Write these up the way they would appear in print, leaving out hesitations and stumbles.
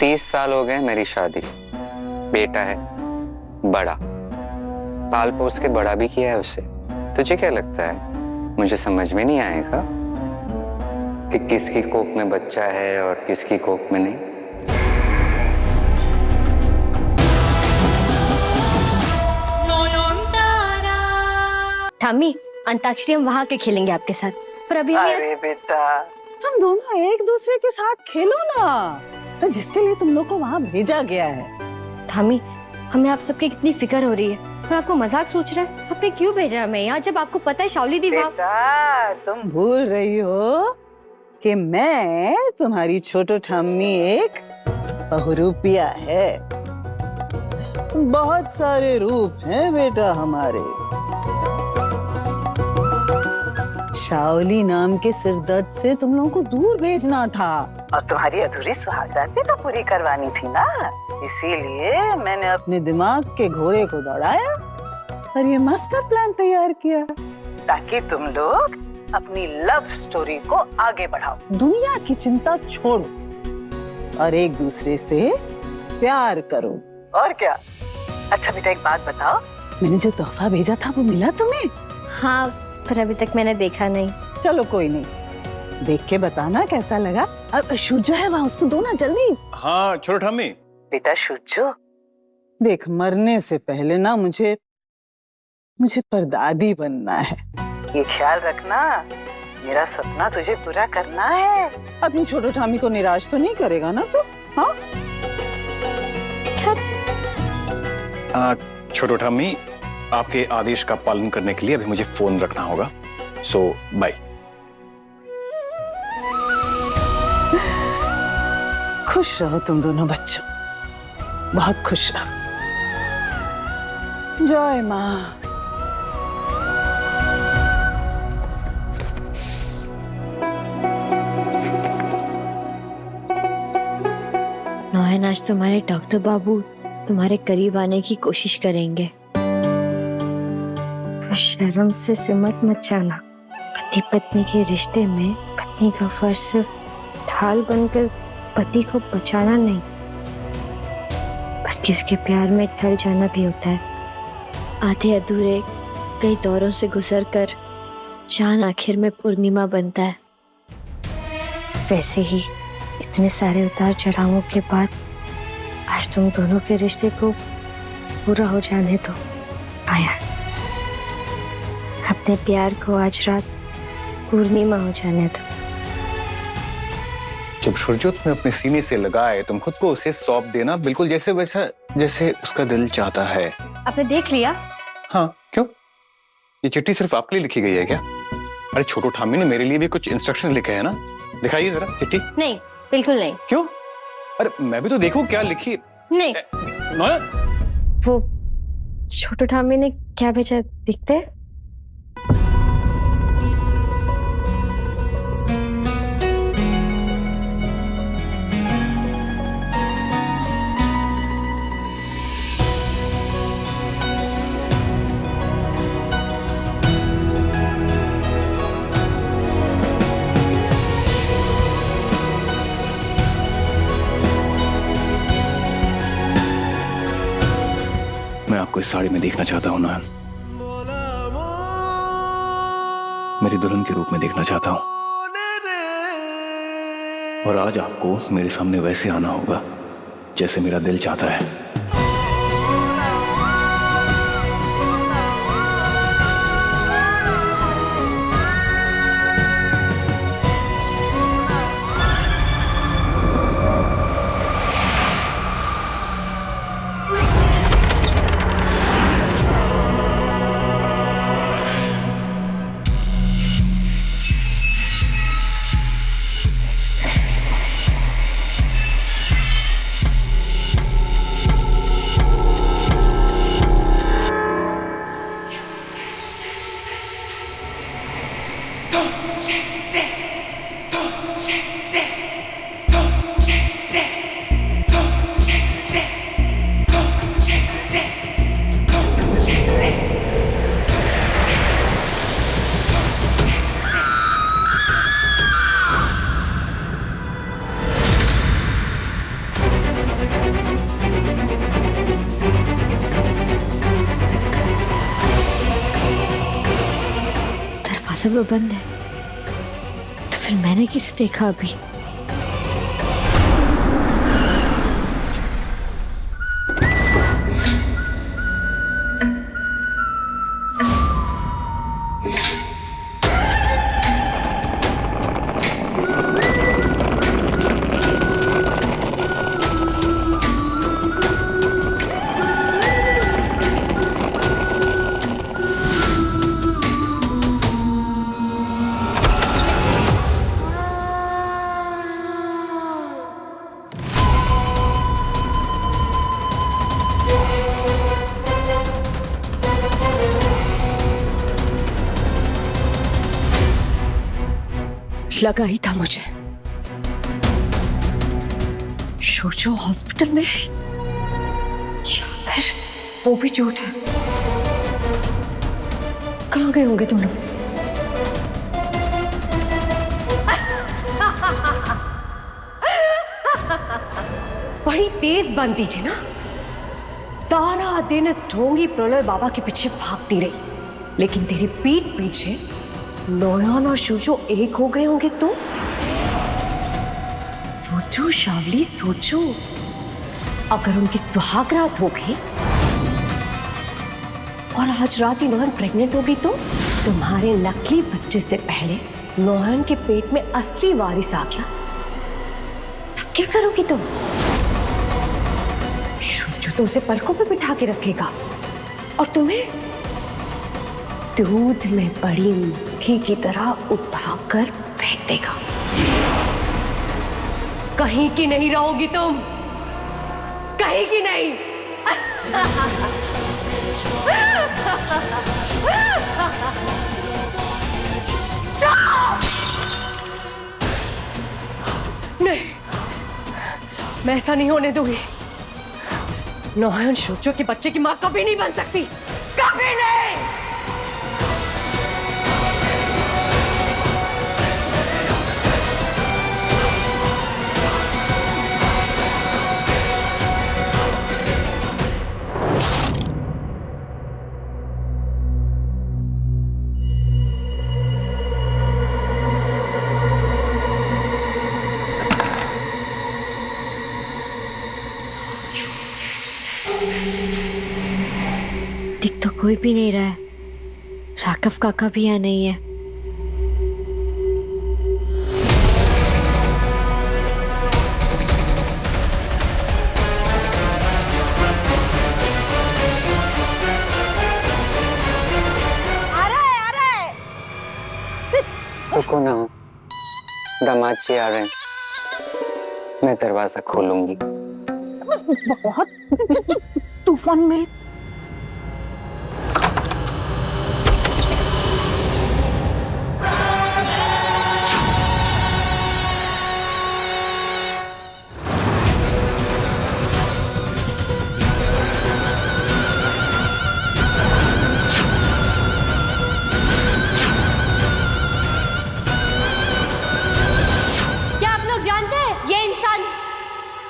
30 साल हो गए मेरी शादी को। बेटा है बड़ा, पाल पोस के बड़ा भी किया है उसे। तुझे क्या लगता है मुझे समझ में नहीं आएगा कि किसकी कोख में बच्चा है और किसकी कोख में नहीं? ठामी, अंताक्षरी हम वहाँ के खेलेंगे आपके साथ, पर अभी अरे बेटा, तुम दोनों एक दूसरे के साथ खेलो ना, जिसके लिए तुम लोग को वहाँ भेजा गया है। ठामी, हमें आप सबकी कितनी फिक्र हो रही है और आपको मजाक सोच रहा है। आपने क्यों भेजा हमें यहाँ जब आपको पता है शाओली दी वहाँ? बेटा, तुम भूल रही हो कि मैं तुम्हारी छोटो ठाम्मी एक बहुरूपिया है। बहुत सारे रूप हैं बेटा हमारे। शाओली नाम के सिरदर्द से तुम लोगों को दूर भेजना था और तुम्हारी अधूरी सुहागरातें तो पूरी करवानी थी ना, इसीलिए मैंने अपने दिमाग के घोड़े को दौड़ाया और ये मास्टर प्लान तैयार किया ताकि तुम लोग अपनी लव स्टोरी को आगे बढ़ाओ, दुनिया की चिंता छोड़ो और एक दूसरे से प्यार करो। और क्या? अच्छा बेटा, एक बात बताओ, मैंने जो तोहफा भेजा था वो मिला तुम्हें? हाँ, पर अभी तक मैंने देखा नहीं। चलो कोई नहीं, देख के बताना कैसा लगा। अब सूरजो है वहाँ, उसको दो ना जल्दी। हाँ छोटो ठाम्मी। बेटा सूरजो, देख मरने से पहले ना मुझे परदादी बनना है, ये ख्याल रखना। मेरा सपना तुझे पूरा करना है। अपनी छोटो ठामी को निराश तो नहीं करेगा ना तू? हाँ छोटो ठाम्मी, आपके आदेश का पालन करने के लिए अभी मुझे फोन रखना होगा, सो बाय। खुश रहो तुम दोनों बच्चों, बहुत खुश रहो। जय माँ। नौहन, आज तुम्हारे डॉक्टर बाबू तुम्हारे करीब आने की कोशिश करेंगे। शर्म से सिमट मत जाना। पति पत्नी के रिश्ते में पत्नी का फर्ज सिर्फ ढाल बनकर पति को बचाना नहीं, बस किसके प्यार में ढल जाना भी होता है। आधे अधूरे कई दौरों से गुजरकर चांद आखिर में पूर्णिमा बनता है। वैसे ही इतने सारे उतार चढ़ावों के बाद आज तुम दोनों के रिश्ते को पूरा हो जाने दो। आया, अपने प्यार को आज रात पूर्णिमा हो जाने दो। जब सूरजो तुम्हें अपने सीने से लगाए, तुम खुद को उसे सौंप देना, बिल्कुल जैसे वैसा जैसे उसका दिल चाहता है। आपने देख लिया? हाँ, क्यों? ये चिट्ठी सिर्फ आपके लिए लिखी गई है क्या? अरे छोटो ठाम्मी ने मेरे लिए भी कुछ इंस्ट्रक्शन लिखे हैं ना, दिखाइए जरा चिट्ठी। नहीं, बिल्कुल नहीं। क्यों? अरे मैं भी तो देखूं क्या लिखी। नहीं। वो छोटो ठाम्मी ने क्या भेजा दिखते हैं? मैं आपको इस साड़ी में देखना चाहता हूँ नौहन, मेरी दुल्हन के रूप में देखना चाहता हूँ, और आज आपको मेरे सामने वैसे आना होगा जैसे मेरा दिल चाहता है। दरवाजा तो बंद है, तो फिर मैंने किसे देखा अभी? लगा ही था मुझे, शोजो हॉस्पिटल में है या फिर वो भी झूठ है। कहाँ गए होंगे दोनों? बड़ी तेज बनती थी ना, सारा दिन इस ढोंगी प्रलय बाबा के पीछे भागती रही, लेकिन तेरी पीठ पीछे नोयान और शोजो एक हो गए होंगे तो? सोचो शावली, सोचो, अगर उनकी सुहागरात होगी और आज रात ही नोयान प्रेग्नेंट होगी तो तुम्हारे नकली बच्चे से पहले नोयान के पेट में असली वारिस आ गया, तब क्या करोगी तुम? शोजो तो उसे पलकों पे बिठा के रखेगा और तुम्हें दूध में बड़ी मक्खी की तरह उठाकर फेंक देगा। कहीं की नहीं रहोगी तुम, कहीं की नहीं। नहीं, मैं ऐसा नहीं होने दूंगी। नोयान शोजो के बच्चे की मां कभी नहीं बन सकती, कभी नहीं। दिख तो कोई भी नहीं रहा है, राघव काका भी यहाँ नहीं है। रुको ना, दामाद जी आ रहे हैं, मैं दरवाजा खोलूंगी। बहुत तूफान में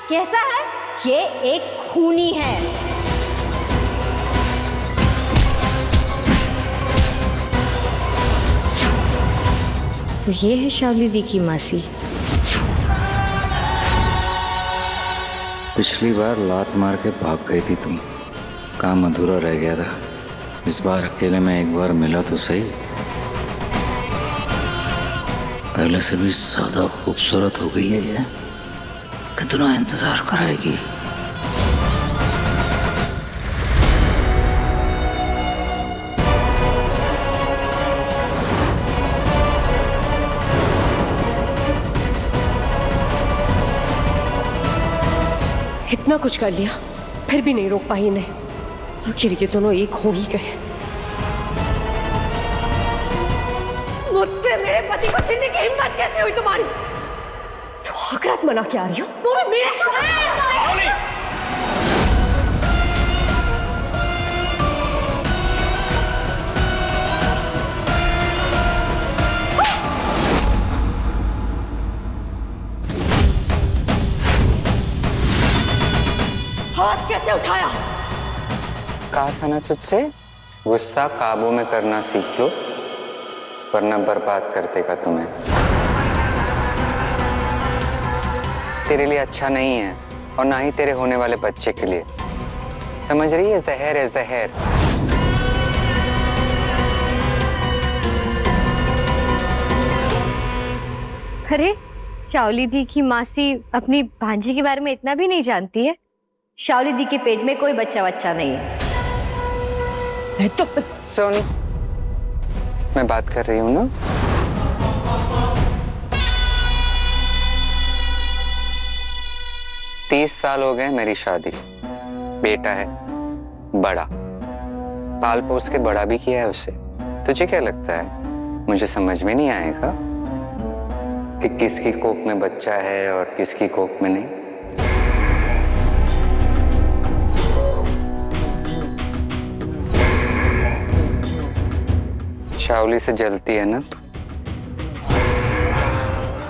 कैसा है? ये एक खूनी है। तो ये है शावली दी की मासी। पिछली बार लात मार के भाग गई थी तुम, काम अधूरा रह गया था। इस बार अकेले में एक बार मिला तो सही। पहले से भी ज्यादा खूबसूरत हो गई है ये। कितना इंतजार कराएगी? इतना कुछ कर लिया फिर भी नहीं रोक पाई इन्हें। आखिर ये दोनों एक हो ही गए। मुझसे मेरे पति को छीनने की हिम्मत कैसे हुई तुम्हारी? सुहागरात मना के आ रही हो, वो भी मेरे साथ। हाथ कैसे उठाया? कहा था ना तुझसे, गुस्सा काबू में करना सीख लो, वरना बर्बाद कर देगा तुम्हें। तेरे लिए अच्छा नहीं है और ना ही तेरे होने वाले बच्चे के लिए। समझ रही है? जहर है, जहर। अरे शाओली दी की मासी अपनी भांजी के बारे में इतना भी नहीं जानती है। शाओली दी के पेट में कोई बच्चा नहीं है। तो सोनी, मैं बात कर रही हूँ ना। तीस साल हो गए मेरी शादी को। बेटा है, बड़ा, पाल पोस के बड़ा भी किया है उसे। तुझे क्या लगता है मुझे समझ में नहीं आएगा कि किसकी कोख में बच्चा है और किसकी कोख में नहीं? शाओली से जलती है ना तू?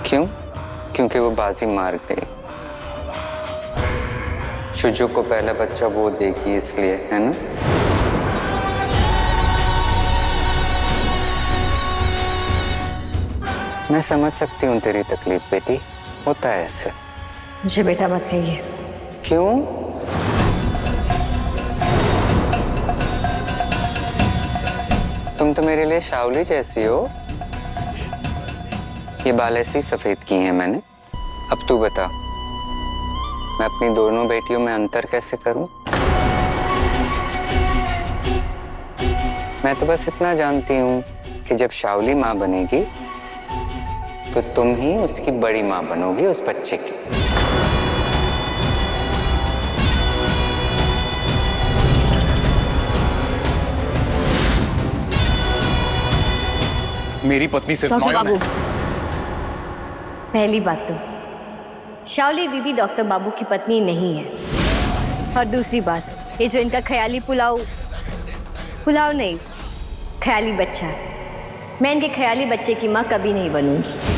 क्यों? क्योंकि वो बाजी मार गई। शुजू को पहला बच्चा वो देगी इसलिए, है ना? मैं समझ सकती हूँ तेरी तकलीफ बेटी, होता है ऐसे। मुझे बेटा मत कहिए। क्यों? तुम तो मेरे लिए शाओली जैसी हो। ये बाल ऐसे ही सफेद किए हैं मैंने। अब तू बता, मैं अपनी दोनों बेटियों में अंतर कैसे करूं? मैं तो बस इतना जानती हूं कि जब शाओली माँ बनेगी तो तुम ही उसकी बड़ी माँ बनोगी उस बच्चे की। मेरी पत्नी सिर्फ डॉक्टर नौयन बाबू, है। पहली बात तो शाओली दीदी डॉक्टर बाबू की पत्नी नहीं है, और दूसरी बात, ये जो इनका ख्याली पुलाव नहीं, ख्याली बच्चा है। मैं इनके ख्याली बच्चे की माँ कभी नहीं बनूंगी।